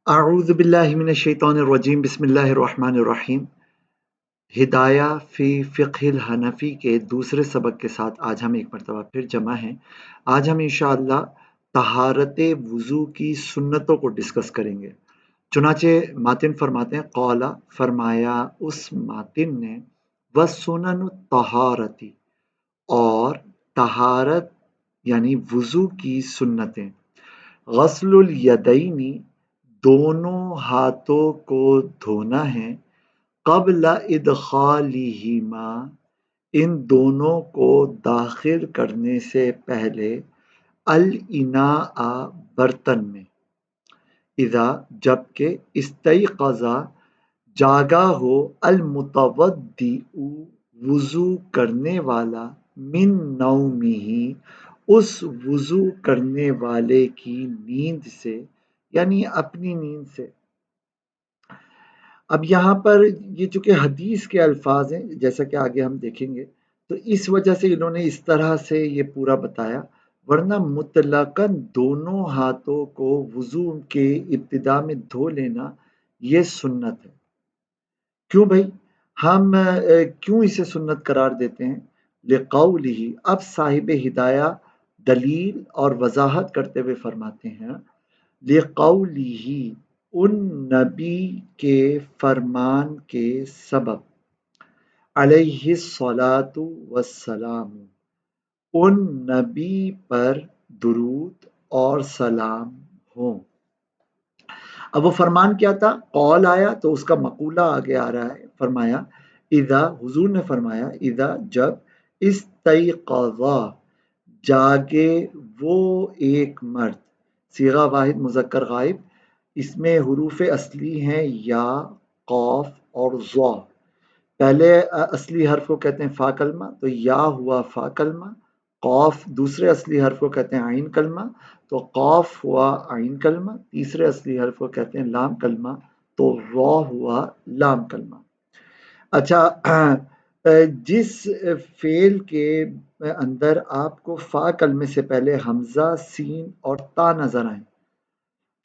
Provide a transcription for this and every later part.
اعوذ باللہ من الشیطان الرجیم بسم اللہ الرحمن الرحیم۔ ہدایہ فی فقہ الحنفی کے دوسرے سبق کے ساتھ آج ہم ایک مرتبہ پھر جمع ہیں۔ آج ہم انشاءاللہ طہارت وضو کی سنتوں کو ڈسکس کریں گے۔ چنانچہ ماتن فرماتے ہیں قولا فرمایا اس ماتن نے وسنن الطہارتی اور طہارت یعنی وضو کی سنتیں غسل الیدینی دونوں ہاتھوں کو دھونا ہے قبل ادخالہما ان دونوں کو داخل کرنے سے پہلے الاناء برتن میں اذا جبکہ استیقظ جاگا ہو المتودع وضو کرنے والا من نومہ اس وضو کرنے والے کی نیند سے یعنی اپنی نیند سے۔ اب یہاں پر یہ چونکہ حدیث کے الفاظ ہیں جیسا کہ آگے ہم دیکھیں گے تو اس وجہ سے انہوں نے اس طرح سے یہ پورا بتایا، ورنہ مطلقاً دونوں ہاتھوں کو وضو کے ابتدا میں دھو لینا یہ سنت ہے۔ کیوں بھائی ہم کیوں اسے سنت قرار دیتے ہیں؟ لقولہ اب صاحب ہدایہ دلیل اور وضاحت کرتے ہوئے فرماتے ہیں لقولہ ان نبی کے فرمان کے سبب علیہ الصلاۃ والسلام ان نبی پر درود اور سلام ہوں۔ اب وہ فرمان کیا تھا؟ قول آیا تو اس کا مقولہ آگے آ رہا ہے، فرمایا اذا حضور نے فرمایا اذا جب استیقظ جاگے وہ ایک مرد، صیغہ واحد مذکر غائب، اس میں حروف اصلی ہیں یا قاف اور ضا۔ پہلے اصلی حرف کو کہتے ہیں فا کلمہ تو یا ہوا فا کلمہ، قاف دوسرے اصلی حرف کو کہتے ہیں عین کلمہ تو قاف ہوا عین کلمہ، تیسرے اصلی حرف کو کہتے ہیں لام کلمہ تو را ہوا لام کلمہ۔ اچھا جس فعل کے اندر آپ کو فا کلمے سے پہلے حمزہ سین اور تا نظر آئیں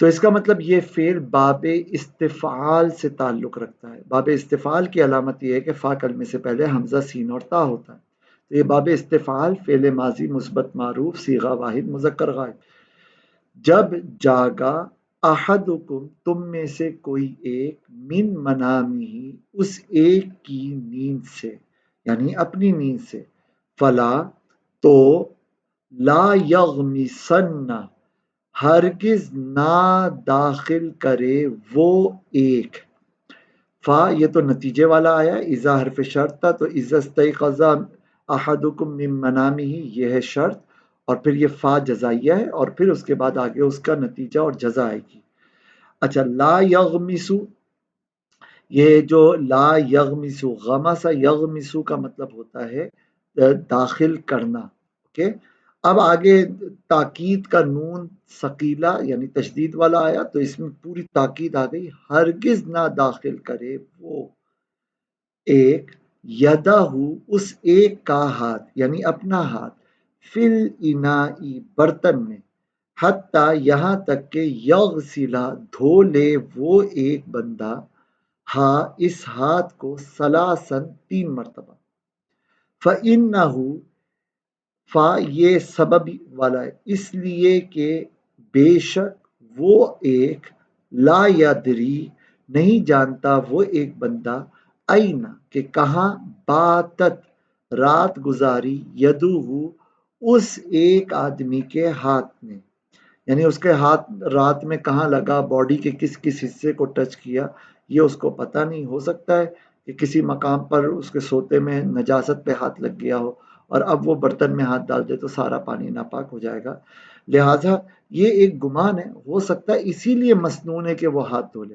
تو اس کا مطلب یہ فعل باب استفعال سے تعلق رکھتا ہے۔ باب استفعال کی علامت یہ ہے کہ فا کلمے سے پہلے حمزہ سین اور تا ہوتا ہے، تو یہ باب استفعال فعل ماضی مثبت معروف صیغہ واحد مذکر غائب۔ جب جاگا احدکم تم میں سے کوئی ایک من منامہ اس ایک کی نیند سے یعنی اپنی نیند سے، فلا تو لا یغمسن ہرگز نہ داخل کرے وہ ایک، فا یہ تو نتیجے والا آیا، اذا حرف شرط تھا تو اذا استیقظ احدکم من منامہ یہ ہے شرط اور پھر یہ فا جزائیہ ہے اور پھر اس کے بعد آگے اس کا نتیجہ اور جزا آئے گی۔ اچھا لا یغمسو یہ جو لا یغمسو غمسا یغمسو کا مطلب ہوتا ہے داخل کرنا، اوکے۔ اب آگے تاکید کا نون ثقیلہ یعنی تشدید والا آیا تو اس میں پوری تاکید آ گئی، ہرگز نہ داخل کرے وہ ایک یدہ اس ایک کا ہاتھ یعنی اپنا ہاتھ فل انائی برتن میں حتیٰ یہاں تک کہ یغسلا دھو لے وہ ایک بندہ ہاں اس ہاتھ کو ثلاثاً 3 مرتبہ۔ فَإِنَّهُ فا یہ سبب والا ہے اس لیے کہ بے شک وہ ایک لا یدری نہیں جانتا وہ ایک بندہ اینا کہ کہاں باتت رات گزاری یدو اس ایک آدمی کے ہاتھ میں، یعنی اس کے ہاتھ رات میں کہاں لگا، باڈی کے کس کس حصے کو ٹچ کیا یہ اس کو پتہ نہیں، ہو سکتا ہے کہ کسی مقام پر اس کے سوتے میں نجاست پہ ہاتھ لگ گیا ہو اور اب وہ برتن میں ہاتھ ڈال دے تو سارا پانی ناپاک ہو جائے گا، لہٰذا یہ ایک گمان ہے، ہو سکتا ہے اسی لیے مسنون ہے کہ وہ ہاتھ دھو لے،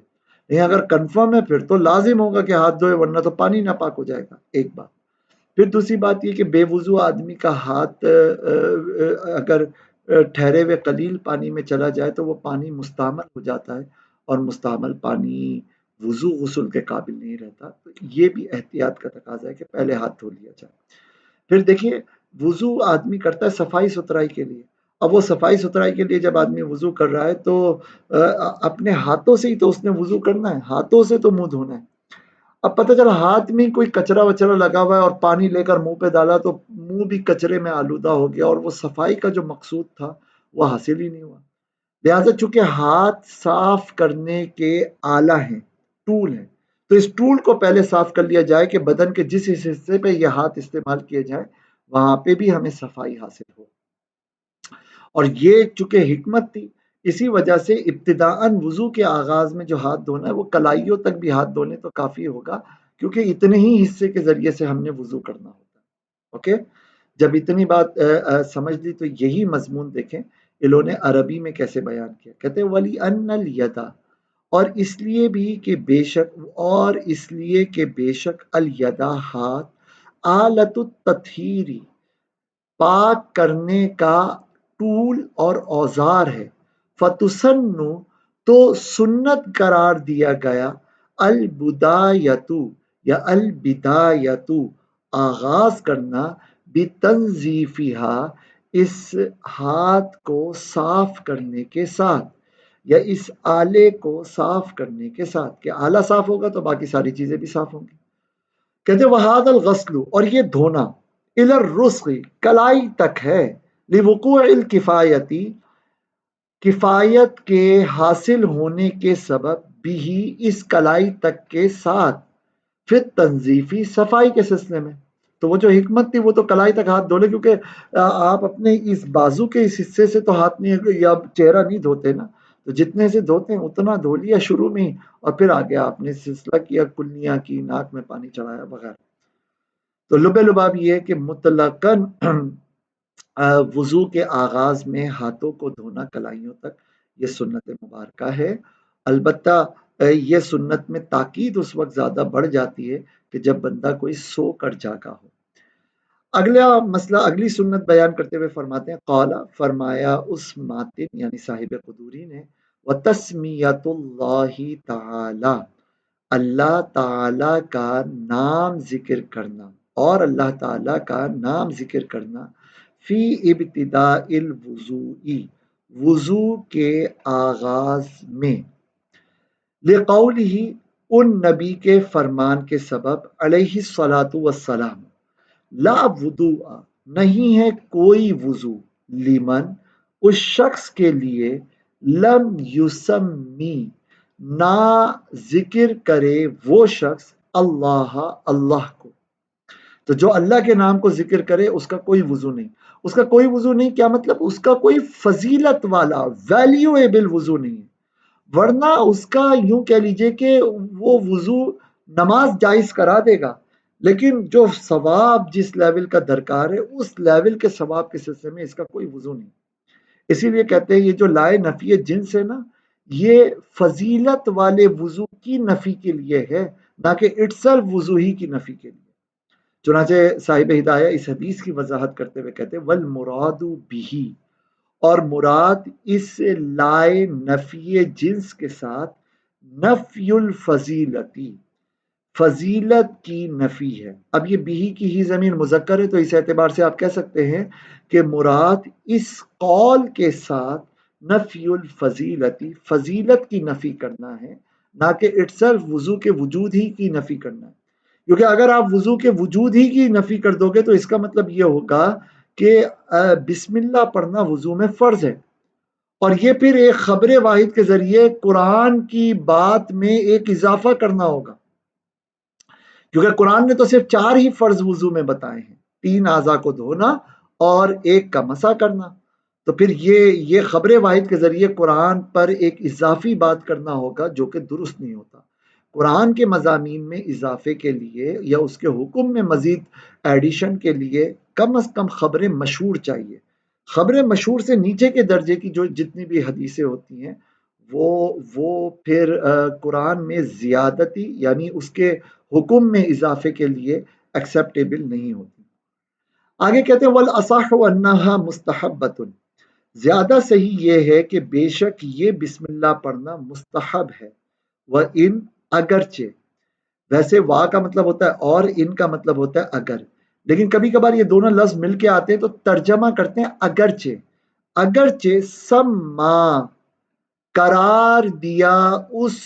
لیکن اگر کنفرم ہے پھر تو لازم ہوگا کہ ہاتھ دھوئے ورنہ تو پانی ناپاک ہو جائے گا، ایک بات۔ پھر دوسری بات یہ کہ بے وضو آدمی کا ہاتھ اگر ٹھہرے ہوئے قلیل پانی میں چلا جائے تو وہ پانی مستعمل ہو جاتا ہے اور مستعمل پانی وضو غسل کے قابل نہیں رہتا، تو یہ بھی احتیاط کا تقاضا ہے کہ پہلے ہاتھ دھو لیا جائے۔ پھر دیکھیے وضو آدمی کرتا ہے صفائی ستھرائی کے لیے، اب وہ صفائی ستھرائی کے لیے جب آدمی وضو کر رہا ہے تو اپنے ہاتھوں سے ہی تو اس نے وضو کرنا ہے، ہاتھوں سے تو منہ دھونا ہے۔ اب پتہ چلا ہاتھ میں کوئی کچرا وچرا لگا ہوا ہے اور پانی لے کر منہ پہ ڈالا تو منہ بھی کچرے میں آلودہ ہو گیا اور وہ صفائی کا جو مقصود تھا وہ حاصل ہی نہیں ہوا۔ لہٰذا چونکہ ہاتھ صاف کرنے کے آلہ ہیں، ٹول ہیں، تو اس ٹول کو پہلے صاف کر لیا جائے کہ بدن کے جس حصے پہ یہ ہاتھ استعمال کیے جائے وہاں پہ بھی ہمیں صفائی حاصل ہو۔ اور یہ چونکہ حکمت تھی، اسی وجہ سے ابتداءً وضو کے آغاز میں جو ہاتھ دھونا ہے وہ کلائیوں تک بھی ہاتھ دھونے تو کافی ہوگا، کیونکہ اتنے ہی حصے کے ذریعے سے ہم نے وضو کرنا ہوتا ہے۔ اوکے، جب اتنی بات سمجھ لی تو یہی مضمون دیکھیں انہوں نے عربی میں کیسے بیان کیا۔ کہتے ہیں ولی ان الیدا، اور اس لیے بھی کہ بے شک، اور اس لیے کہ بے شک الیدا ہاتھ، آلت التطہیری پاک کرنے کا ٹول اور اوزار ہے، فتسن تو سنت قرار دیا گیا، البدایتو یا البدایتو آغاز کرنا، بتنظیفہا اس ہاتھ کو صاف کرنے کے ساتھ، یا اس آلے کو صاف کرنے کے ساتھ، کہ آلہ صاف ہوگا تو باقی ساری چیزیں بھی صاف ہوں گی۔ کہتے وہاد الغسل، اور یہ دھونا، الی الرسغ کلائی تک ہے، لوقوع الکفایتی کفایت کے حاصل ہونے کے سبب، بھی اس کلائی تک کے ساتھ، پھر تنظیفی صفائی کے سلسلے میں۔ تو وہ جو حکمت تھی وہ تو کلائی تک ہاتھ دھو لے، کیونکہ آپ اپنے اس بازو کے اس حصے سے تو ہاتھ نہیں یا چہرہ نہیں دھوتے نا، تو جتنے سے دھوتے ہیں اتنا دھو لیا شروع میں ہی، اور پھر آگے آپ نے سلسلہ کیا، کلیاں کی، ناک میں پانی چڑھایا وغیرہ۔ تو لب لباب یہ ہے کہ مطلقاً وضو کے آغاز میں ہاتھوں کو دھونا کلائیوں تک، یہ سنت مبارکہ ہے۔ البتہ یہ سنت میں تاکید اس وقت زیادہ بڑھ جاتی ہے کہ جب بندہ کوئی سو کر جاگا ہو۔ اگلا مسئلہ، اگلی سنت بیان کرتے ہوئے فرماتے ہیں قال، فرمایا اس ماتن یعنی صاحب قدوری نے، وتسمیۃ اللہ تعالی، اللہ تعالی کا نام ذکر کرنا، اور اللہ تعالی کا نام ذکر کرنا، فی ابتداء الوضوء وضو کے آغاز میں، لقولہ ان نبی کے فرمان کے سبب، علیہ الصلاۃ والسلام، لا وضوء نہیں ہے کوئی وضو، لمن اس شخص کے لیے، لم یسمی نہ ذکر کرے وہ شخص، اللہ اللہ کو۔ تو جو اللہ کے نام کو ذکر کرے اس کا کوئی وضو نہیں، اس کا کوئی وضو نہیں، کیا مطلب؟ اس کا کوئی فضیلت والا ویلیویبل وضو نہیں ہے، ورنہ اس کا یوں کہہ لیجئے کہ وہ وضو نماز جائز کرا دے گا، لیکن جو ثواب جس لیول کا درکار ہے اس لیول کے ثواب کے سلسلے میں اس کا کوئی وضو نہیں۔ اسی لیے کہتے ہیں یہ جو لائے نفی جنس ہے نا، یہ فضیلت والے وضو کی نفی کے لیے ہے، نہ کہ اٹسلف وضو ہی کی نفی کے لیے۔ چنانچہ صاحب ہدایہ اس حدیث کی وضاحت کرتے ہوئے کہتے ہیں والمراد بھی، اور مراد اس لائے نفی جنس کے ساتھ، نفی الفضیلتی فضیلت کی نفی ہے۔ اب یہ بھی کی ہی ضمیر مذکر ہے تو اس اعتبار سے آپ کہہ سکتے ہیں کہ مراد اس قول کے ساتھ نفی الفضیلتی فضیلت کی نفی کرنا ہے، نہ کہ اٹسلف وضو کے وجود ہی کی نفی کرنا ہے، کیونکہ اگر آپ وضو کے وجود ہی کی نفی کر دو گے تو اس کا مطلب یہ ہوگا کہ بسم اللہ پڑھنا وضو میں فرض ہے، اور یہ پھر ایک خبر واحد کے ذریعے قرآن کی بات میں ایک اضافہ کرنا ہوگا، کیونکہ قرآن نے تو صرف 4 ہی فرض وضو میں بتائے ہیں، 3 اعضاء کو دھونا اور ایک کا مسح کرنا، تو پھر یہ خبر واحد کے ذریعے قرآن پر ایک اضافی بات کرنا ہوگا جو کہ درست نہیں ہوتا۔ قرآن کے مضامین میں اضافے کے لیے یا اس کے حکم میں مزید ایڈیشن کے لیے کم از کم خبر مشہور چاہیے۔ خبر مشہور سے نیچے کے درجے کی جو جتنی بھی حدیثیں ہوتی ہیں وہ پھر قرآن میں زیادتی یعنی اس کے حکم میں اضافے کے لیے ایکسیپٹیبل نہیں ہوتی۔ آگے کہتے ہیں والاصح انہا مستحبۃ، زیادہ صحیح یہ ہے کہ بے شک یہ بسم اللہ پڑھنا مستحب ہے، وَإِن اگرچہ، ویسے وا کا مطلب ہوتا ہے اور ان کا مطلب ہوتا ہے اگر، لیکن کبھی کبھار یہ دونوں لفظ مل کے آتے ہیں تو ترجمہ کرتے ہیں اگرچہ، اگرچہ سما قرار دیا اس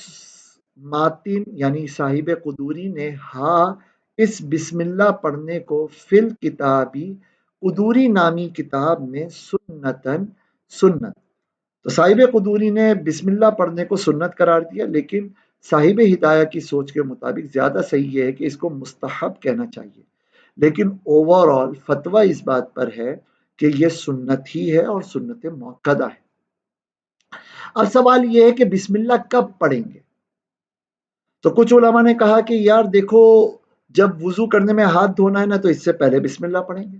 ماتن یعنی صاحب قدوری نے ہاں اس بسم اللہ پڑھنے کو فی الکتابی قدوری نامی کتاب میں سنتن سنت، تو صاحب قدوری نے بسم اللہ پڑھنے کو سنت قرار دیا، لیکن صاحب ہدایہ کی سوچ کے مطابق زیادہ صحیح یہ ہے کہ اس کو مستحب کہنا چاہیے، لیکن اوور آل فتویٰ اس بات پر ہے کہ یہ سنت ہی ہے اور سنت موقدہ ہے۔ اب سوال یہ ہے کہ بسم اللہ کب پڑھیں گے؟ تو کچھ علماء نے کہا کہ یار دیکھو، جب وضو کرنے میں ہاتھ دھونا ہے نا تو اس سے پہلے بسم اللہ پڑھیں گے۔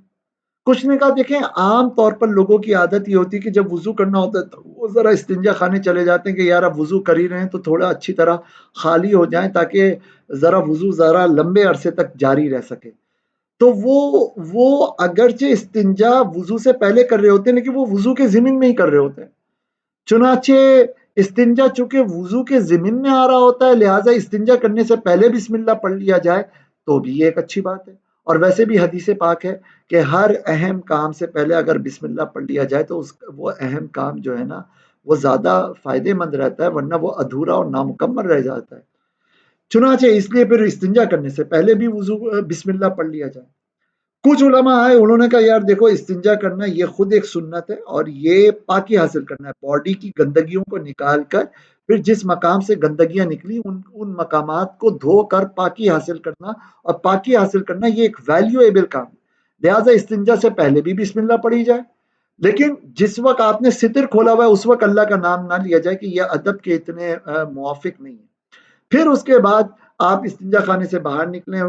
کچھ نے کہا دیکھیں عام طور پر لوگوں کی عادت یہ ہوتی ہے کہ جب وضو کرنا ہوتا ہے تو وہ ذرا استنجا خانے چلے جاتے ہیں کہ یار اب وضو کر ہی رہے ہیں تو تھوڑا اچھی طرح خالی ہو جائیں تاکہ ذرا وضو ذرا لمبے عرصے تک جاری رہ سکے۔ تو وہ اگرچہ استنجا وضو سے پہلے کر رہے ہوتے ہیں لیکن وہ وضو کے ضمن میں ہی کر رہے ہوتے ہیں، چنانچہ استنجا چونکہ وضو کے ضمن میں آ رہا ہوتا ہے لہٰذا استنجا کرنے سے پہلے بسم اللہ پڑھ لیا جائے تو بھی یہ ایک اچھی بات ہے، اور ویسے بھی حدیث پاک ہے کہ ہر اہم کام سے پہلے اگر بسم اللہ پڑھ لیا جائے تو وہ اہم کام جو ہے نا وہ زیادہ فائدے مند رہتا ہے، ورنہ وہ ادھورا اور نامکمل رہ جاتا ہے۔ چنانچہ اس لیے پھر استنجا کرنے سے پہلے بھی وضو بسم اللہ پڑھ لیا جائے۔ کچھ علماء آئے انہوں نے کہا یار دیکھو استنجا کرنا یہ خود ایک سنت ہے اور یہ پاکی حاصل کرنا ہے، باڈی کی گندگیوں کو نکال کر پھر جس مقام سے گندگیاں نکلی ان مقامات کو دھو کر پاکی حاصل کرنا، اور پاکی حاصل کرنا یہ ایک ویلیویبل کام ہے، لہٰذا استنجا سے پہلے بھی بسم اللہ پڑھی جائے، لیکن جس وقت آپ نے ستر کھولا ہوا ہے اس وقت اللہ کا نام نہ لیا جائے کہ یہ ادب کے اتنے موافق نہیں ہے۔ پھر اس کے بعد آپ استنجا خانے سے باہر نکلیں،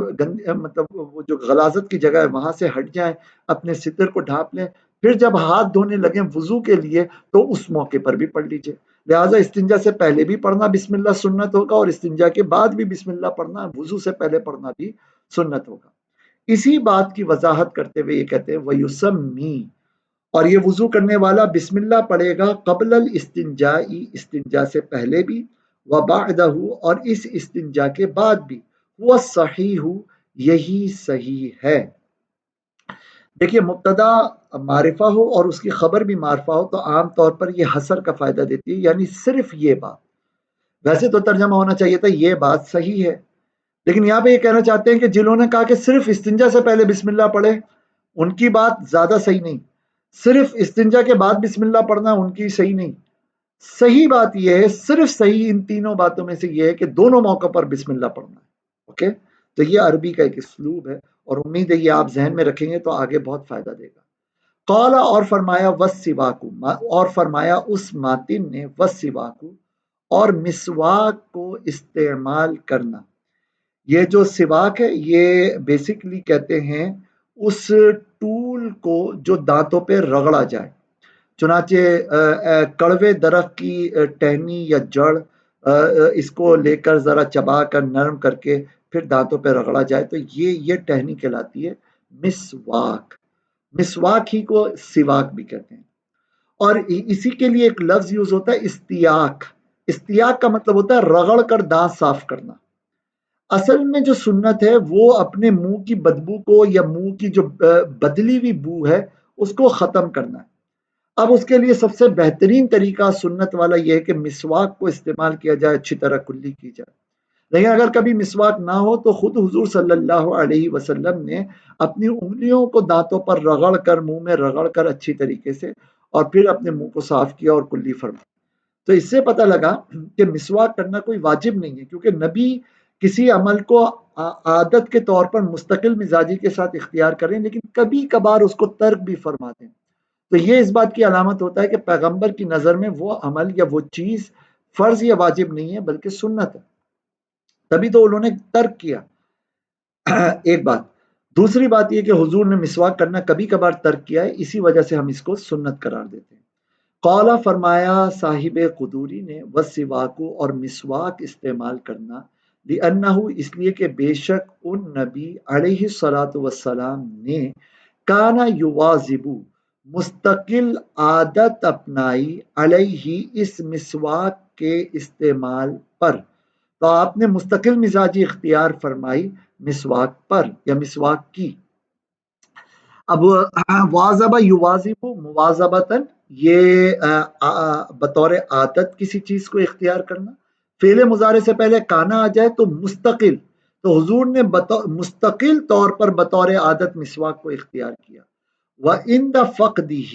مطلب وہ جو غلاظت کی جگہ ہے وہاں سے ہٹ جائیں، اپنے ستر کو ڈھانپ لیں، پھر جب ہاتھ دھونے لگیں وضو کے لیے تو اس موقع پر بھی پڑھ لیجئے۔ لہٰذا استنجا سے پہلے بھی پڑھنا بسم اللہ سنت ہوگا اور استنجا کے بعد بھی بسم اللہ پڑھنا، وضو سے پہلے پڑھنا بھی سنت ہوگا۔ اسی بات کی وضاحت کرتے ہوئے یہ کہتے ہیں وَيُسَمِّي، اور یہ وضو کرنے والا بسم اللہ پڑھے گا قبل الاستنجائی استنجا سے پہلے بھی، وبعدہ اور اس استنجا کے بعد بھی، وہ صحیح یہی صحیح ہے۔ دیکھیے مبتدا معرفہ ہو اور اس کی خبر بھی معرفہ ہو تو عام طور پر یہ حصر کا فائدہ دیتی ہے، یعنی صرف یہ بات، ویسے تو ترجمہ ہونا چاہیے تھا یہ بات صحیح ہے، لیکن یہاں پہ یہ کہنا چاہتے ہیں کہ جنہوں نے کہا کہ صرف استنجا سے پہلے بسم اللہ پڑھے ان کی بات زیادہ صحیح نہیں، صرف استنجا کے بعد بسم اللہ پڑھنا ان کی صحیح نہیں، صحیح بات یہ ہے، صرف صحیح ان تینوں باتوں میں سے یہ ہے کہ دونوں موقع پر بسم اللہ پڑھنا ہے۔ اوکے، تو یہ عربی کا ایک اسلوب ہے اور امید ہے یہ آپ ذہن میں رکھیں گے تو آگے بہت فائدہ دے گا۔ قال اور فرمایا وَالسِّوَاكُ، اور فرمایا اس ماتن نے وَالسِّوَاكُ اور مسواک کو استعمال کرنا۔ یہ جو سواک ہے یہ بیسکلی کہتے ہیں اس ٹول کو جو دانتوں پہ رگڑا جائے، چنانچہ کڑوے درخت کی ٹہنی یا جڑ اس کو لے کر ذرا چبا کر نرم کر کے پھر دانتوں پہ رگڑا جائے تو یہ ٹہنی کہلاتی ہے مسواک۔ مسواک ہی کو سواک بھی کہتے ہیں، اور اسی کے لیے ایک لفظ یوز ہوتا ہے استیاک۔ استیاک کا مطلب ہوتا ہے رگڑ کر دانت صاف کرنا۔ اصل میں جو سنت ہے وہ اپنے منہ کی بدبو کو یا منہ کی جو بدلی ہوئی بو ہے اس کو ختم کرنا ہے۔ اب اس کے لیے سب سے بہترین طریقہ سنت والا یہ ہے کہ مسواک کو استعمال کیا جائے، اچھی طرح کلی کی جائے، لیکن اگر کبھی مسواک نہ ہو تو خود حضور صلی اللہ علیہ وسلم نے اپنی انگلیوں کو دانتوں پر رگڑ کر منہ میں رگڑ کر اچھی طریقے سے اور پھر اپنے منہ کو صاف کیا اور کلی فرمایا۔ تو اس سے پتہ لگا کہ مسواک کرنا کوئی واجب نہیں ہے، کیونکہ نبی کسی عمل کو عادت کے طور پر مستقل مزاجی کے ساتھ اختیار کریں لیکن کبھی کبھار اس کو ترک بھی فرما دیں، تو یہ اس بات کی علامت ہوتا ہے کہ پیغمبر کی نظر میں وہ عمل یا وہ چیز فرض یا واجب نہیں ہے بلکہ سنت ہے، تبھی تو انہوں نے ترک کیا۔ ایک بات، دوسری بات یہ کہ حضور نے مسواک کرنا کبھی کبھار ترک کیا ہے، اسی وجہ سے ہم اس کو سنت قرار دیتے ہیں۔ قالا فرمایا صاحب قدوری نے وَالسِّوَاكُ اور مسواک استعمال کرنا، لِأَنَّهُ اس لیے کہ بے شک ان نبی علیہ الصلاۃ والسلام نے کانا یواظب مستقل عادت اپنائی علیہ اس مسواک کے استعمال پر، تو آپ نے مستقل مزاجی اختیار فرمائی مسواک پر یا مسواک کی۔ اب واظب یواظب مواظبتاً یہ بطور عادت کسی چیز کو اختیار کرنا، فعل مضارع سے پہلے کانا آ جائے تو مستقل، تو حضور نے مستقل طور پر بطور عادت مسواک کو اختیار کیا۔ وَعِنْدَ فَقْدِهِ،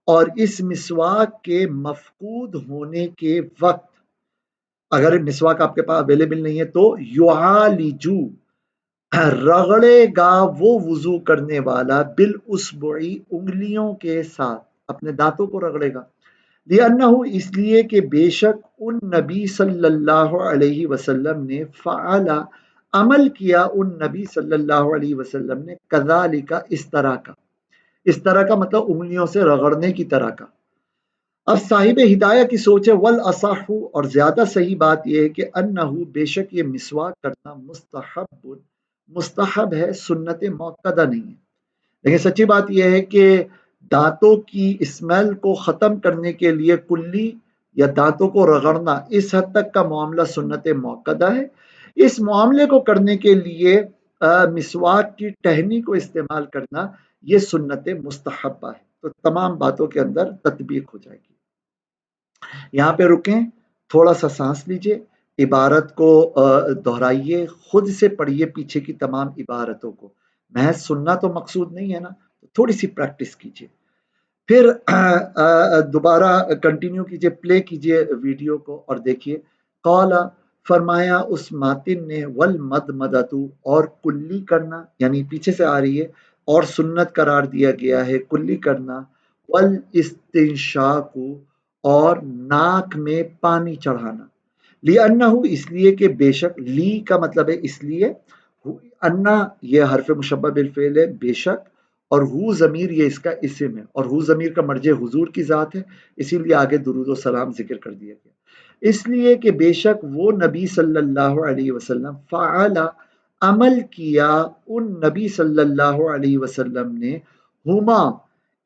اور اس مسواک کے مفقود ہونے کے وقت، اگر مسواک آپ کے پاس اویلیبل نہیں ہے تو یعالجو، رگڑے گا وہ وضو کرنے والا بالاسبعی، انگلیوں کے ساتھ اپنے دانتوں کو رگڑے گا، لِأَنَّهُ، اس لیے کہ بے شک ان نبی صلی اللہ علیہ وسلم نے فعل، عمل کیا ان نبی صلی اللہ علیہ وسلم نے کذالک، اس طرح کا، اس طرح کا مطلب انگلیوں سے رگڑنے کی طرح کا۔ اب صاحب ہدایہ کی سوچ ہے والاصح، اور زیادہ صحیح بات یہ ہے کہ انہو، بے شک یہ مسواک کرنا مستحب، مستحب ہے، سنت موقدہ نہیں ہے۔ لیکن سچی بات یہ ہے کہ دانتوں کی اسمیل کو ختم کرنے کے لیے کلی یا دانتوں کو رگڑنا اس حد تک کا معاملہ سنت موقدہ ہے۔ اس معاملے کو کرنے کے لیے مسواک کی ٹہنی کو استعمال کرنا یہ سنت مستحبہ ہے، تو تمام باتوں کے اندر تطبیق ہو جائے گی۔ یہاں پہ رکیں، تھوڑا سا سانس لیجئے، عبارت کو دہرائیے، خود سے پڑھیے پیچھے کی تمام عبارتوں کو، محض سننا تو مقصود نہیں ہے نا، تھوڑی سی پریکٹس کیجئے، پھر دوبارہ کنٹینیو کیجئے، پلے کیجئے ویڈیو کو اور دیکھیے۔ قال، فرمایا اس ماتن نے، والمدمدۃ، اور کلی کرنا، یعنی پیچھے سے آ رہی ہے، اور سنت قرار دیا گیا ہے کلی کرنا، والاستنشاق، اور ناک میں پانی چڑھانا، لِأَنَّهُ، اس لیے کہ بے شک، لی کا مطلب ہے اس لیے، انا یہ حرف مشبہ بالفعل ہے، بے شک، اور ہو ضمیر یہ اس کا اسم ہے، اور ہو ضمیر کا مرجع حضور کی ذات ہے، اسی لیے آگے درود و سلام ذکر کر دیا گیا، اس لیے کہ بے شک وہ نبی صلی اللہ علیہ وسلم فعل، عمل کیا ان نبی صلی اللہ علیہ وسلم نے، ہما،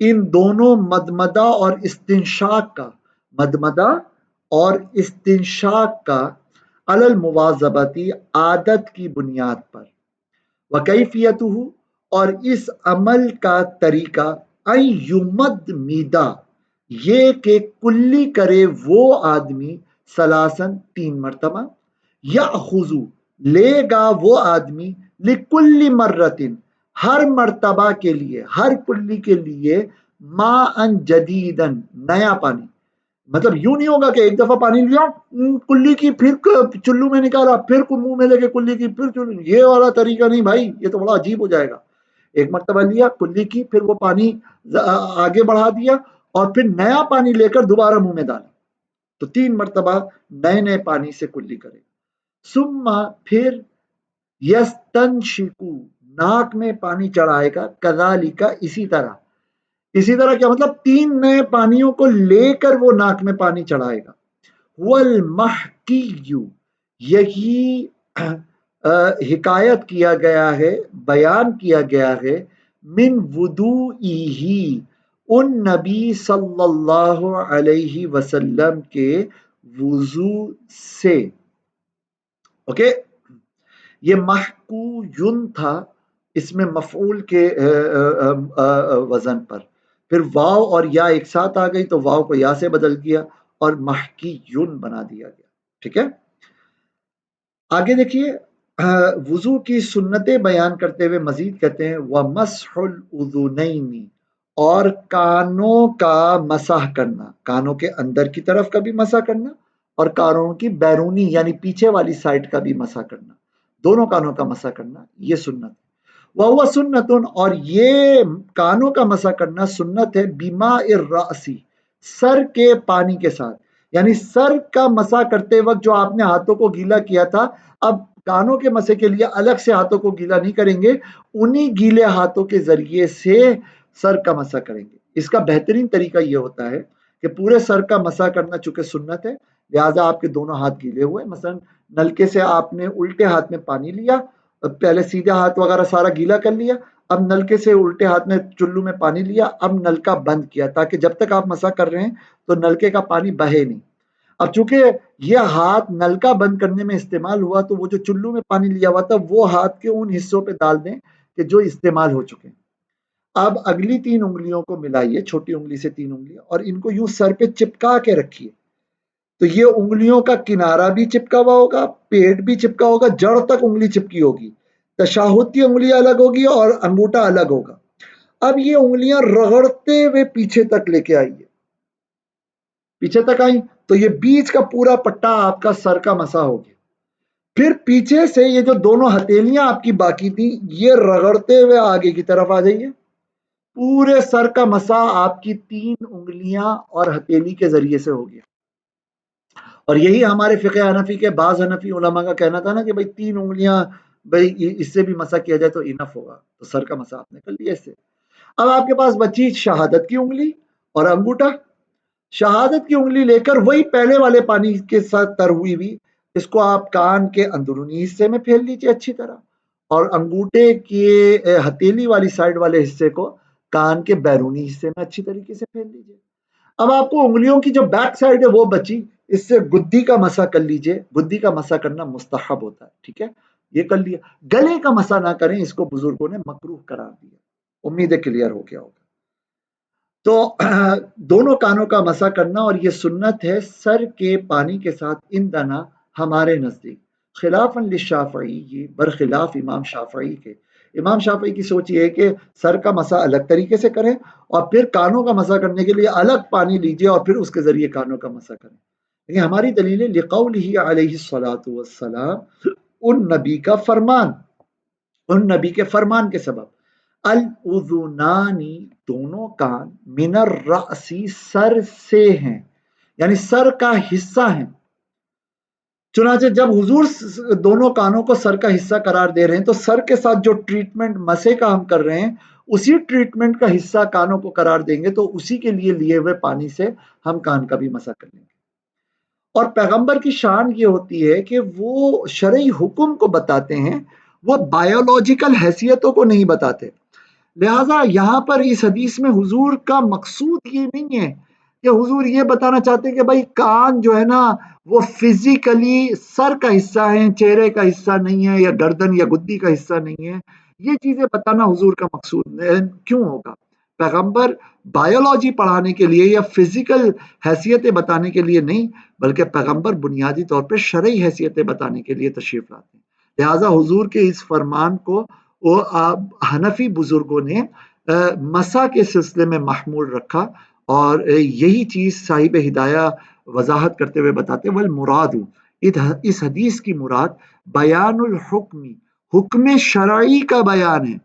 ان دونوں، مدمدہ اور استنشاق کا، مدمدہ اور استنشاق کا، علی المواظبتی، عادت کی بنیاد پر، وکیفیتہ، اور اس عمل کا طریقہ، ان یمد میدا، یہ کہ کلی کرے وہ آدمی، سلاسن، 3 مرتبہ، یاخذ، لے گا وہ آدمی، لکل مرتن، ہر مرتبہ کے لیے، ہر کلی کے لیے، ماء جدیدن، نیا پانی، مطلب یوں نہیں ہوگا کہ ایک دفعہ پانی لیا کلی کی، پھر چلو میں نکالا، پھر منہ میں لے کے کلی کی، پھر چلو، یہ والا طریقہ نہیں بھائی، یہ تو بڑا عجیب ہو جائے گا۔ ایک مرتبہ لیا کلی کی، پھر وہ پانی آگے بڑھا دیا، اور پھر نیا پانی لے کر دوبارہ منہ میں ڈالا، تو 3 مرتبہ نئے نئے پانی سے کلی کرے، ثم، پھر، یستنشقو، ناک میں پانی چڑھائے گا، کذالک، اسی طرح، اسی طرح کیا مطلب 3 نئے پانیوں کو لے کر وہ ناک میں پانی چڑھائے گا، والمحکی، یہی حکایت کیا گیا ہے، بیان کیا گیا ہے، من وضوئہ، ان نبی صلی اللہ علیہ وسلم کے وضو سے، اوکے، یہ محکو یون تھا، اس میں مفعول کے وزن پر، پھر واو اور یا ایک ساتھ آ گئی تو واو کو یا سے بدل دیا اور محکی یون بنا دیا گیا، ٹھیک ہے۔ آگے دیکھیے، وضو کی سنتیں بیان کرتے ہوئے مزید کہتے ہیں، وَمَسْحُ الْأُذُنَيْنِ، اور کانوں کا مسح کرنا، کانوں کے اندر کی طرف کا بھی مسح کرنا، اور کانوں کی بیرونی یعنی پیچھے والی سائڈ کا بھی مسح کرنا، دونوں کانوں کا مسح کرنا، یہ سنت ہے۔ وَهُوَ سُنَّةٌ، اور یہ کانوں کا مسح کرنا سنت ہے، بِمَاءِ الرَّأْسِ، سر کے پانی کے ساتھ، یعنی سر کا مسح کرتے وقت جو آپ نے ہاتھوں کو گیلا کیا تھا، اب کانوں کے مسح کے لیے الگ سے ہاتھوں کو گیلا نہیں کریں گے، انہی گیلے ہاتھوں کے ذریعے سے سر کا مسح کریں گے۔ اس کا بہترین طریقہ یہ ہوتا ہے کہ پورے سر کا مسح کرنا چونکہ سنت ہے، لہٰذا آپ کے دونوں ہاتھ گیلے ہوئے، مثلا نلکے سے آپ نے الٹے ہاتھ میں پانی لیا، پہلے سیدھے ہاتھ وغیرہ سارا گیلا کر لیا، اب نلکے سے الٹے ہاتھ میں چلو میں پانی لیا، اب نلکا بند کیا تاکہ جب تک آپ مسح کر رہے ہیں تو نلکے کا پانی بہے نہیں۔ اب چونکہ یہ ہاتھ نلکا بند کرنے میں استعمال ہوا تو وہ جو چلو میں پانی لیا ہوا تھا وہ ہاتھ کے ان حصوں پہ ڈال دیں کہ جو استعمال ہو چکے ہیں۔ اب اگلی 3 انگلیوں کو ملائیے، چھوٹی انگلی سے 3 انگلیاں، اور ان کو یوں سر پہ چپکا کے رکھیے، تو یہ انگلیوں کا کنارہ بھی چپکا ہوا ہوگا، پیٹ بھی چپکا ہوگا، جڑ تک انگلی چپکی ہوگی، تشہد کی انگلی الگ ہوگی اور انگوٹھا الگ ہوگا۔ اب یہ انگلیاں رگڑتے ہوئے پیچھے تک لے کے آئیے، پیچھے تک آئی تو یہ بیچ کا پورا پٹا آپ کا سر کا مسا ہو گیا۔ پھر پیچھے سے یہ جو دونوں ہتھیلیاں آپ کی باقی تھی، یہ رگڑتے ہوئے آگے کی طرف آ جائیے، پورے سر کا مسا آپ کی 3 انگلیاں اور ہتھیلی کے ذریعے سے ہو گیا۔ اور یہی ہمارے فقہ حنفی کے بعض حنفی علماء کا کہنا تھا نا کہ بھائی 3 انگلیاں بھائی اس سے بھی مسا کیا جائے تو انف ہوگا، تو سر کا مسا آپ نے کر لیا اس سے۔ اب آپ کے پاس بچی شہادت کی انگلی اور انگوٹھا، شہادت کی انگلی لے کر وہی پہلے والے پانی کے ساتھ تر ہوئی بھی، اس کو آپ کان کے اندرونی حصے میں پھیر لیجیے اچھی طرح، اور انگوٹھے کے ہتھیلی والی سائڈ والے حصے کو کان کے بیرونی حصے میں اچھی طریقے سے پھیر لیجیے۔ اب آپ کو انگلیوں کی جو بیک سائڈ ہے وہ بچی، اس سے گدی کا مسا کر لیجیے، گدی کا مسا کرنا مستحب ہوتا ہے، ٹھیک ہے، یہ کر لیا۔ گلے کا مسا نہ کریں، اس کو بزرگوں نے مکروہ قرار دیا۔ امید ہے کلیئر ہو گیا ہوگا۔ تو دونوں کانوں کا مسا کرنا، اور یہ سنت ہے سر کے پانی کے ساتھ اندنا ہمارے نزدیک، خلافاً للشافعی، یہ برخلاف امام شافعی کے۔ امام شافعی کی سوچ یہ ہے کہ سر کا مسا الگ طریقے سے کریں، اور پھر کانوں کا مسا کرنے کے لیے الگ پانی لیجیے اور پھر اس کے ذریعے کانوں کا مسا کریں۔ لیکن ہماری دلیل ہے لقولہ علیہ الصلاۃ والسلام، ان نبی کا فرمان، ان نبی کے فرمان کے سبب، الاذنانی، دونوں کان، من الرأسی، سر سے ہیں، یعنی سر کا حصہ ہیں۔ چنانچہ جب حضور دونوں کانوں کو سر کا حصہ قرار دے رہے ہیں تو سر کے ساتھ جو ٹریٹمنٹ مسے کا ہم کر رہے ہیں، اسی ٹریٹمنٹ کا حصہ کانوں کو قرار دیں گے، تو اسی کے لیے لیے ہوئے پانی سے ہم کان کا بھی مسا کر لیں گے۔ اور پیغمبر کی شان یہ ہوتی ہے کہ وہ شرعی حکم کو بتاتے ہیں، وہ بایولوجیکل حیثیتوں کو نہیں بتاتے۔ لہٰذا یہاں پر اس حدیث میں حضور کا مقصود یہ نہیں ہے کہ حضور یہ بتانا چاہتے ہیں کہ بھائی کان جو ہے نا وہ فزیکلی سر کا حصہ ہے، چہرے کا حصہ نہیں ہے، یا گردن یا گدی کا حصہ نہیں ہے، یہ چیزیں بتانا حضور کا مقصود کیوں ہوگا؟ پیغمبر بایولوجی پڑھانے کے لیے یا فزیکل حیثیتیں بتانے کے لیے نہیں، بلکہ پیغمبر بنیادی طور پہ شرعی حیثیتیں بتانے کے لیے تشریف لاتے ہیں۔ لہٰذا حضور کے اس فرمان کو وہ حنفی بزرگوں نے مسا کے سلسلے میں محمول رکھا، اور یہی چیز صاحب ہدایہ وضاحت کرتے ہوئے بتاتے ہیں، والمراد، اس حدیث کی مراد بیان الحکم، حکم شرعی کا بیان ہے،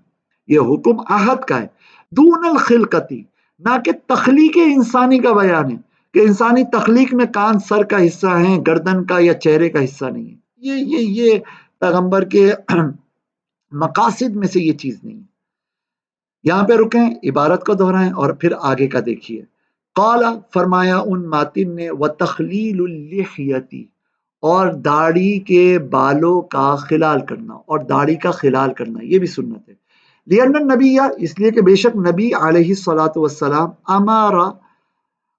یہ حکم عہد کا ہے، دون الخلقتی، نہ کہ تخلیق انسانی کا بیان ہے، کہ انسانی تخلیق میں کان سر کا حصہ ہیں، گردن کا یا چہرے کا حصہ نہیں ہے۔ یہ پیغمبر کے مقاصد میں سے یہ چیز نہیں ہے۔ یہاں پہ رکیں، عبارت کو دہرائیں اور پھر آگے کا دیکھیے۔ قال، فرمایا ان ماتن نے، وتخلیل اللحیتی، اور داڑھی کے بالوں کا خلال کرنا، اور داڑھی کا خلال کرنا یہ بھی سنت ہے۔ لأن النبی، اس لیے کہ بے شک نبی علیہ الصلاۃ والسلام، امارا،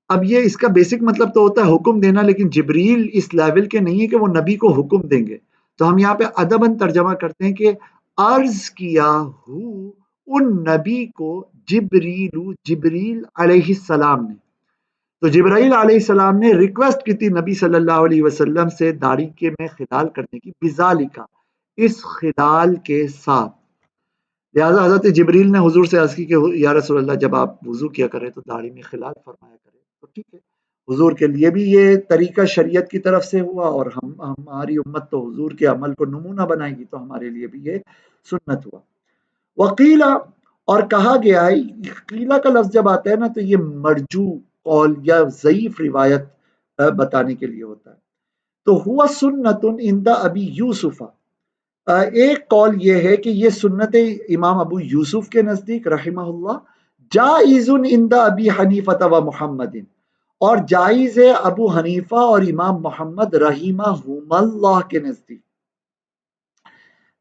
اب یہ اس کا بیسک مطلب تو ہوتا ہے حکم دینا، لیکن جبریل اس لیول کے نہیں ہے کہ وہ نبی کو حکم دیں گے، تو ہم یہاں پہ ادباً ترجمہ کرتے ہیں کہ عرض کیا ہو ان نبی کو جبریل علیہ السلام نے، تو جبرائیل علیہ السلام نے ریکویسٹ کی تھی نبی صلی اللہ علیہ وسلم سے داڑھی کے میں خلال کرنے کی، بذالکا، اس خلال کے ساتھ۔ لہٰذا حضرت جبریل نے حضور سے عرض کی کہ یا رسول اللہ، جب آپ وضو کیا کریں تو داڑھی میں خلال فرمایا کریں، تو ٹھیک ہے، حضور کے لیے بھی یہ طریقہ شریعت کی طرف سے ہوا، اور ہماری امت تو حضور کے عمل کو نمونہ بنائے گی، تو ہمارے لیے بھی یہ سنت ہوا۔ وقیلا، اور کہا گیا ہے، قیلا کا لفظ جب آتا ہے نا تو یہ مرجو قول یا ضعیف روایت بتانے کے لیے ہوتا ہے۔ تو ہوا سنت عند ابی یوسف، ایک قول یہ ہے کہ یہ سنت امام ابو یوسف کے نزدیک رحمہ اللہ، جائز عند ابی حنیفہ و محمد، اور جائز ہے ابو حنیفہ اور امام محمد رحمہم اللہ کے نزدیک۔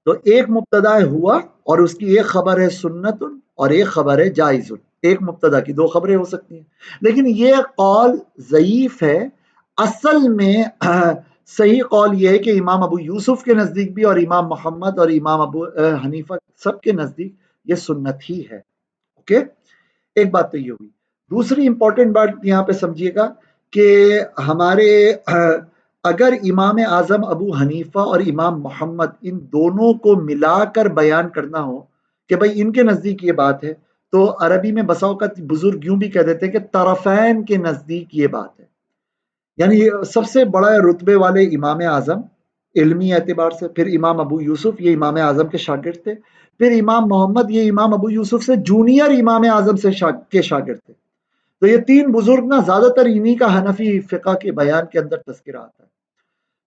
تو ایک مبتدا ہوا اور اس کی ایک خبر ہے سنت اور ایک خبر ہے جائز، ایک مبتدا کی 2 خبریں ہو سکتی ہیں، لیکن یہ قول ضعیف ہے۔ اصل میں صحیح قول یہ ہے کہ امام ابو یوسف کے نزدیک بھی اور امام محمد اور امام ابو حنیفہ سب کے نزدیک یہ سنت ہی ہے۔ اوکے، ایک بات تو یہ ہوئی. دوسری امپورٹنٹ بات یہاں پہ سمجھیے گا کہ ہمارے اگر امام اعظم ابو حنیفہ اور امام محمد ان دونوں کو ملا کر بیان کرنا ہو کہ بھائی ان کے نزدیک یہ بات ہے، تو عربی میں بسا اوقات بزرگ یوں بھی کہہ دیتے ہیں کہ طرفین کے نزدیک یہ بات ہے. یعنی سب سے بڑا رتبے والے امام اعظم علمی اعتبار سے، پھر امام ابو یوسف یہ امام اعظم کے شاگرد تھے، پھر امام محمد یہ امام ابو یوسف سے جونیئر امام اعظم سے کے شاگرد تھے. تو یہ تین بزرگ نا زیادہ تر انہی کا حنفی فقہ کے بیان کے اندر تذکرہ آتا ہے.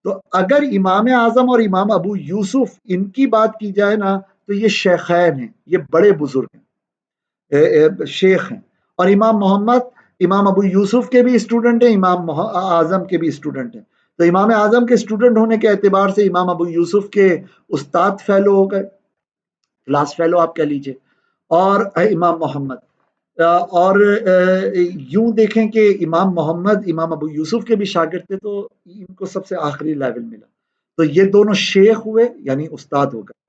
تو اگر امام اعظم اور امام ابو یوسف ان کی بات کی جائے نا تو یہ شیخین ہیں، یہ بڑے بزرگ ہیں، شیخ ہیں. اور امام محمد امام ابو یوسف کے بھی اسٹوڈنٹ ہیں، امام اعظم کے بھی اسٹوڈنٹ ہیں. تو امام اعظم کے اسٹوڈنٹ ہونے کے اعتبار سے امام ابو یوسف کے استاد فیلو ہو گئے، کلاس فیلو آپ کہہ لیجئے. اور امام محمد اور یوں دیکھیں کہ امام محمد امام ابو یوسف کے بھی شاگرد تھے، تو ان کو سب سے آخری لیول ملا. تو یہ دونوں شیخ ہوئے یعنی استاد ہو گئے.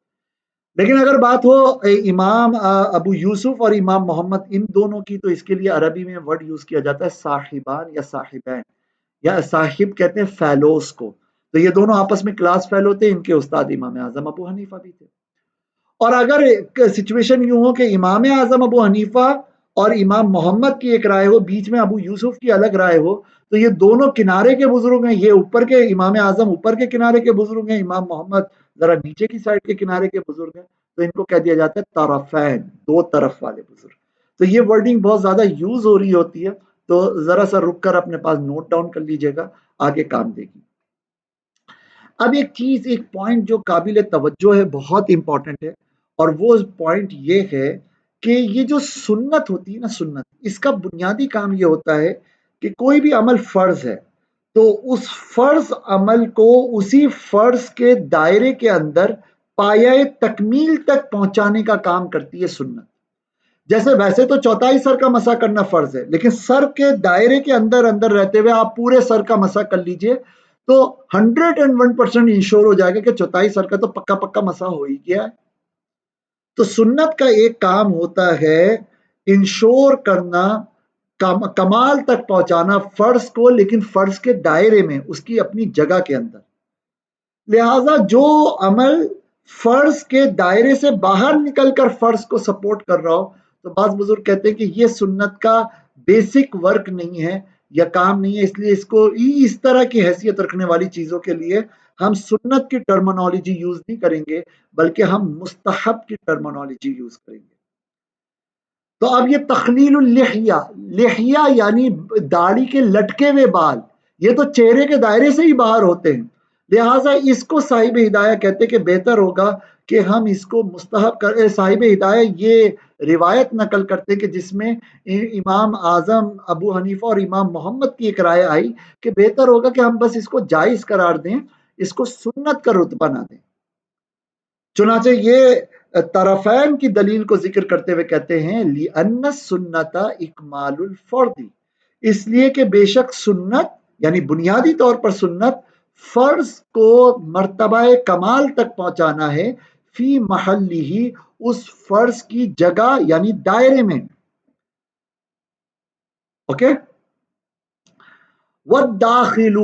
لیکن اگر بات ہو امام ابو یوسف اور امام محمد ان دونوں کی، تو اس کے لیے عربی میں ورڈ یوز کیا جاتا ہے صاحبان یا صاحبین، یا صاحب کہتے ہیں فیلوز کو. تو یہ دونوں آپس میں کلاس فیلو تھے، ان کے استاد امام اعظم ابو حنیفہ بھی تھے. اور اگر سچویشن یوں ہو کہ امام اعظم ابو حنیفہ اور امام محمد کی ایک رائے ہو، بیچ میں ابو یوسف کی الگ رائے ہو، تو یہ دونوں کنارے کے بزرگ ہیں. یہ اوپر کے امام اعظم اوپر کے کنارے کے بزرگ ہیں، امام محمد ذرا نیچے کی سائڈ کے کنارے کے بزرگ ہیں. تو ان کو کہہ دیا جاتا ہے طرفین، دو طرف والے بزرگ. تو یہ ورڈنگ بہت زیادہ یوز ہو رہی ہوتی ہے، تو ذرا سا رک کر اپنے پاس نوٹ ڈاؤن کر لیجئے گا، آگے کام دے گی. اب ایک چیز، ایک پوائنٹ جو قابل توجہ ہے، بہت امپورٹنٹ ہے، اور وہ پوائنٹ یہ ہے کہ یہ جو سنت ہوتی ہے نا، سنت اس کا بنیادی کام یہ ہوتا ہے کہ کوئی بھی عمل فرض ہے تو اس فرض عمل کو اسی فرض کے دائرے کے اندر پایہ تکمیل تک پہنچانے کا کام کرتی ہے سنت. جیسے ویسے تو چوتھائی سر کا مسح کرنا فرض ہے، لیکن سر کے دائرے کے اندر اندر رہتے ہوئے آپ پورے سر کا مسح کر لیجئے تو 101% انشور ہو جائے گا کہ چوتھائی سر کا تو پکا پکا مسح ہو ہی گیا ہے. تو سنت کا ایک کام ہوتا ہے انشور کرنا، کمال تک پہنچانا فرض کو، لیکن فرض کے دائرے میں، اس کی اپنی جگہ کے اندر. لہذا جو عمل فرض کے دائرے سے باہر نکل کر فرض کو سپورٹ کر رہا ہو، تو بعض بزرگ کہتے ہیں کہ یہ سنت کا بیسک ورک نہیں ہے یا کام نہیں ہے، اس لیے اس کو اس طرح کی حیثیت رکھنے والی چیزوں کے لیے ہم سنت کی ٹرمنالوجی یوز نہیں کریں گے، بلکہ ہم مستحب کی ٹرمنالوجی یوز کریں گے. تو اب یہ تخلیل اللحیہ، لحیہ یعنی داڑھی کے لٹکے ہوئے بال، یہ تو چہرے کے دائرے سے ہی باہر ہوتے ہیں. لہٰذا اس کو صاحب ہدایہ کہتے کہ بہتر ہوگا کہ ہم اس کو مستحب کریں. صاحب ہدایہ یہ روایت نقل کرتے کہ جس میں امام اعظم ابو حنیفہ اور امام محمد کی ایک رائے آئی کہ بہتر ہوگا کہ ہم بس اس کو جائز قرار دیں، اس کو سنت کا رتبہ نہ دیں. چنانچہ یہ طرفین کی دلیل کو ذکر کرتے ہوئے کہتے ہیں لِأَنَّ السُّنَّةَ اِكْمَالُ الْفَرْضِ، اس لیے کہ بے شک سنت یعنی بنیادی طور پر سنت فرض کو مرتبہ کمال تک پہنچانا ہے، فی محلہ، اس فرض کی جگہ یعنی دائرے میں. اوکے. وَالدَّاخِلُ،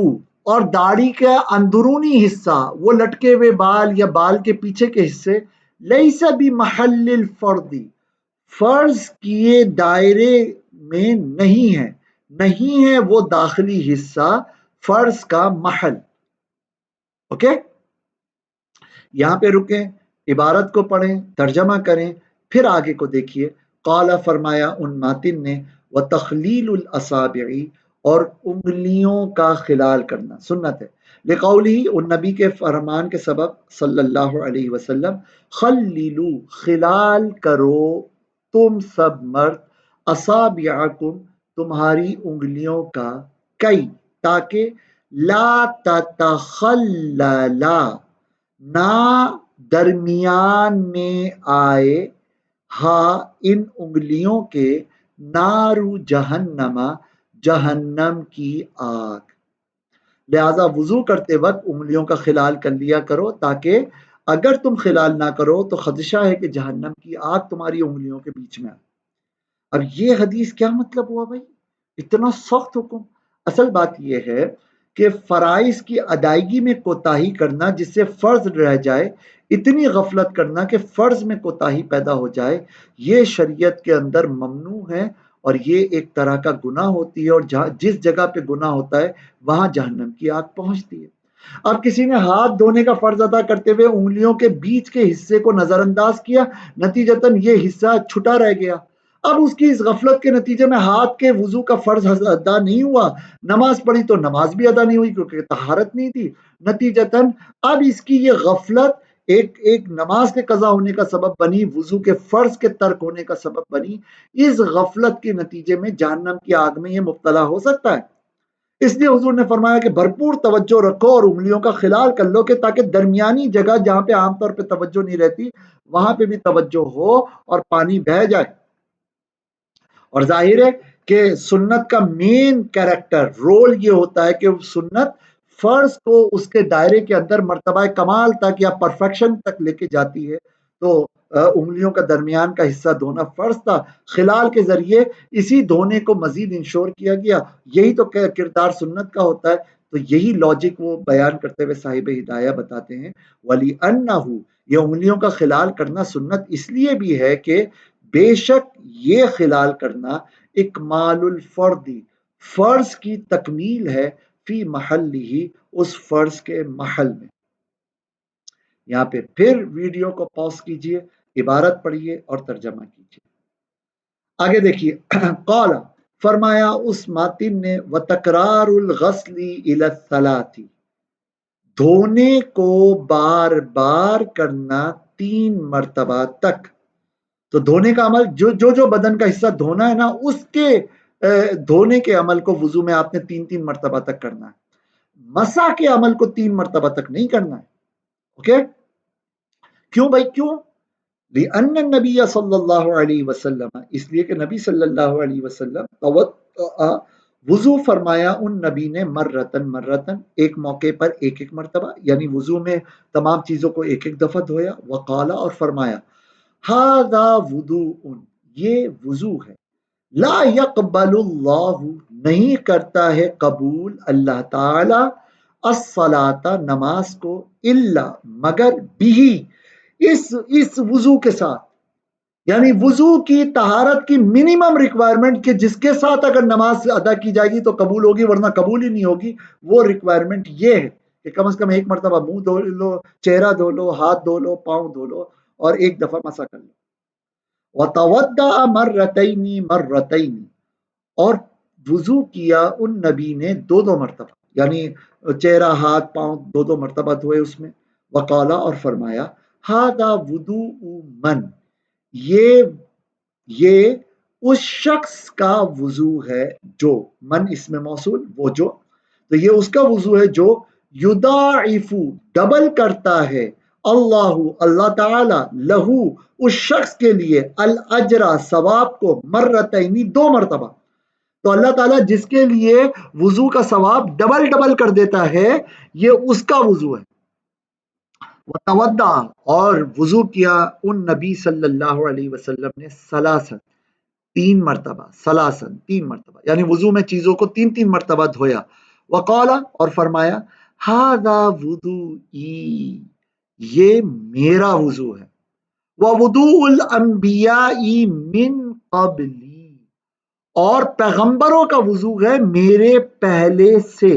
اور داڑھی کا اندرونی حصہ، وہ لٹکے ہوئے بال یا بال کے پیچھے کے حصے، لَيْسَ بِمَحَلِّ الْفَرْضِ، فرض کیے دائرے میں نہیں ہے، نہیں ہے وہ داخلی حصہ فرض کا محل. اوکے. یہاں پہ رکیں، عبارت کو پڑھیں، ترجمہ کریں، پھر آگے کو دیکھیے. قال، فرمایا ان ماتن نے، وَتَخْلِيلُ الْأَصَابِعِ، اور انگلیوں کا خلال کرنا سنت ہے. لقولہ، ان نبی کے فرمان کے سبب صلی اللہ علیہ وسلم، خللو، خلال کرو تم سب مرد، اصابعکم، تمہاری انگلیوں کا، کئی، تاکہ لا تتخللا، نہ درمیان میں آئے، ہاں ان انگلیوں کے، نارو جہنم، جہنم کی آگ. لہذا وضو کرتے وقت انگلیوں کا خلال کر لیا کرو، تاکہ اگر تم خلال نہ کرو تو خدشہ ہے کہ جہنم کی آگ تمہاری انگلیوں کے بیچ میں آئے. اب یہ حدیث کیا مطلب ہوا بھائی، اتنا سخت حکم؟ اصل بات یہ ہے کہ فرائض کی ادائیگی میں کوتاہی کرنا جس سے فرض رہ جائے، اتنی غفلت کرنا کہ فرض میں کوتاہی پیدا ہو جائے، یہ شریعت کے اندر ممنوع ہے، اور یہ ایک طرح کا گناہ ہوتی ہے، اور جس جگہ پہ گناہ ہوتا ہے وہاں جہنم کی آگ پہنچتی ہے۔ اب کسی نے ہاتھ دھونے کا فرض ادا کرتے ہوئے انگلیوں کے بیچ کے حصے کو نظر انداز کیا، نتیجتاً یہ حصہ چھٹا رہ گیا۔ اب اس کی اس غفلت کے نتیجے میں ہاتھ کے وضو کا فرض ادا نہیں ہوا، نماز پڑھی تو نماز بھی ادا نہیں ہوئی کیونکہ طہارت نہیں تھی، نتیجتاً اب اس کی یہ غفلت ایک نماز کے قضا ہونے کا سبب بنی، وضو کے فرض کے ترک ہونے کا سبب بنی۔ اس غفلت کے نتیجے میں جہنم کی آگ میں یہ مبتلا ہو سکتا ہے۔ اس لیے حضور نے فرمایا کہ بھرپور توجہ رکھو اور انگلیوں کا خلال کر لو، کہ تاکہ درمیانی جگہ جہاں پہ عام طور پہ توجہ نہیں رہتی وہاں پہ بھی توجہ ہو اور پانی بہہ جائے۔ اور ظاہر ہے کہ سنت کا مین کیریکٹر رول یہ ہوتا ہے کہ سنت فرض کو اس کے دائرے کے اندر مرتبہ کمال تک یا پرفیکشن تک لے کے جاتی ہے۔ تو انگلیوں کا درمیان کا حصہ دھونا فرض تھا، خلال کے ذریعے اسی دھونے کو مزید انشور کیا گیا، یہی تو کردار سنت کا ہوتا ہے۔ تو یہی لاجک وہ بیان کرتے ہوئے صاحب ہدایہ بتاتے ہیں، وَلِأَنَّهُ، یہ انگلیوں کا خلال کرنا سنت اس لیے بھی ہے کہ بے شک یہ خلال کرنا اکمال الفردی، فرض کی تکمیل ہے، فی محل ہی، اس فرض کے محل میں۔ یہاں پہ پھر ویڈیو کو پاس کیجئے، عبارت پڑھیے اور ترجمہ کیجئے۔ آگے دیکھیے، قال، فرمایا اس ماتن نے، وتکرار الغسل الی الثلاث، دھونے کو بار بار کرنا 3 مرتبہ تک۔ تو دھونے کا عمل جو بدن کا حصہ دھونا ہے نا، اس کے دھونے کے عمل کو وضو میں آپ نے 3 مرتبہ تک کرنا ہے، مسح کے عمل کو 3 مرتبہ تک نہیں کرنا ہے۔ اوکے، کیوں بھائی کیوں؟ لأن النبی صلی اللہ علیہ وسلم، اس لیے کہ نبی صلی اللہ علیہ وسلم توضأ، وضو فرمایا ان نبی نے، مرتن مرتن، ایک موقع پر ایک ایک مرتبہ، یعنی وضو میں تمام چیزوں کو ایک ایک دفعہ دھویا، وقال، اور فرمایا، ھذا وضوء، یہ وضو ہے، لا یقبل اللہ، نہیں کرتا ہے قبول اللہ تعالی، الصلاۃ، نماز کو، الا، مگر، بھی، اس وضو کے ساتھ، یعنی وضو کی طہارت کی منیمم ریکوائرمنٹ کہ جس کے ساتھ اگر نماز ادا کی جائے گی تو قبول ہوگی ورنہ قبول ہی نہیں ہوگی، وہ ریکوائرمنٹ یہ ہے کہ کم از کم ایک مرتبہ منہ دھو لو، چہرہ دھو لو، ہاتھ دھو لو، پاؤں دھو لو، اور ایک دفعہ مسح کر لو۔ وَتَوَضَّأَ مَرَّتَيْنِ مَرَّتَيْنِ، اور وضو کیا ان نبی نے 2 مرتبہ، یعنی چہرہ ہاتھ پاؤں 2 مرتبہ دھوئے اس میں۔ وقالا، اور فرمایا، ھذا وضوء من، یہ اس شخص کا وضو ہے جو، من اس میں موصول، وہ جو، تو یہ اس کا وضو ہے جو یضاعف، ڈبل کرتا ہے، اللہ تعالی، لہو، اس شخص کے لیے، الاجر، ثواب کو، مرتین، 2 مرتبہ۔ تو اللہ تعالیٰ جس کے لیے وضو کا ثواب ڈبل کر دیتا ہے، یہ اس کا وضو ہے۔ وتودع، اور وضو کیا ان نبی صلی اللہ علیہ وسلم نے، ثلاثا، 3 مرتبہ، ثلاثا، 3 مرتبہ، یعنی وضو میں چیزوں کو 3 مرتبہ دھویا۔ وقال، اور فرمایا، ھذا وضوئی، یہ میرا وضو ہے، ووضوء الانبیاء من قبلی، اور پیغمبروں کا وضو ہے میرے پہلے سے،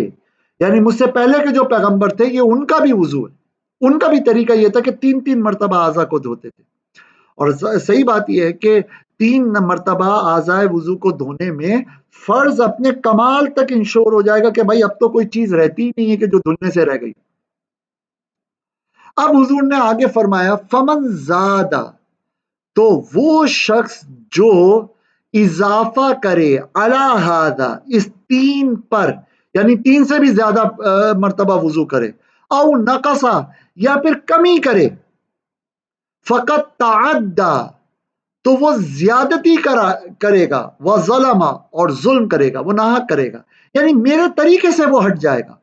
یعنی مجھ سے پہلے کے جو پیغمبر تھے یہ ان کا بھی وضو ہے، ان کا بھی طریقہ یہ تھا کہ 3 مرتبہ اعضاء کو دھوتے تھے۔ اور صحیح بات یہ ہے کہ 3 مرتبہ اعضاء وضو کو دھونے میں فرض اپنے کمال تک انشور ہو جائے گا کہ بھائی اب تو کوئی چیز رہتی ہی نہیں ہے کہ جو دھلنے سے رہ گئی۔ اب حضور نے آگے فرمایا، فمن زادہ، تو وہ شخص جو اضافہ کرے، علی ھذا، اس 3 پر، یعنی 3 سے بھی زیادہ مرتبہ وضو کرے، او نقصا، یا پھر کمی کرے، فقط تعدی، تو وہ زیادتی کرے گا، وظلم، اور ظلم کرے گا، وہ ناحق کرے گا، یعنی میرے طریقے سے وہ ہٹ جائے گا۔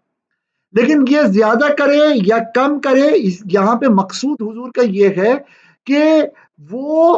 لیکن یہ زیادہ کرے یا کم کرے، یہاں پہ مقصود حضور کا یہ ہے کہ وہ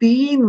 3